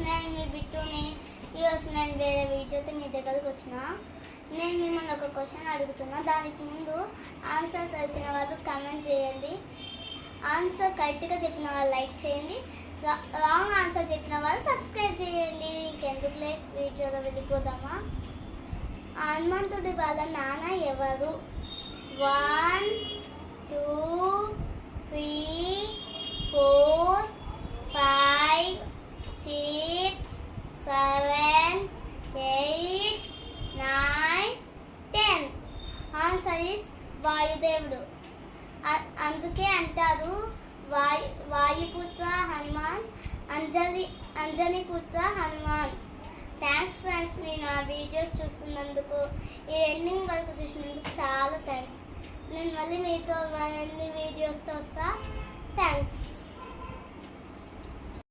నేను మీ బిట్టుని. ఈరోజు నేను వేరే వీడియోతో మీ దగ్గరకు వచ్చిన. నేను మిమ్మల్ని ఒక క్వశ్చన్ అడుగుతున్నా. దానికి ముందు ఆన్సర్ తెలిసిన వాళ్ళు కామెంట్ చేయండి. ఆన్సర్ కరెక్ట్గా చెప్పిన వాళ్ళు లైక్ చేయండి. రాంగ్ ఆన్సర్ చెప్పిన వాళ్ళు సబ్స్క్రైబ్ చేయండి. ఇంకెందుకు లేట్ వీడియోలో వెళ్ళిపోదామా? హనుమంతుడి వాళ్ళ నాన్న ఎవరు? 1 2 3 4 5 6 7 8 9 10. ఆన్సర్ ఇస్ వాయుదేవుడు. అందుకే అంటారు వాయుపుత్ర హనుమాన్, అంజని పుత్ర హనుమాన్. థ్యాంక్స్ ఫ్రెండ్స్, మీ నా వీడియోస్ చూస్తున్నందుకు, ఈ ఎండింగ్ వరకు చూసినందుకు చాలా థ్యాంక్స్. నేను మళ్ళీ మీతో మరిన్ని వీడియోస్తో వస్తా. థ్యాంక్స్.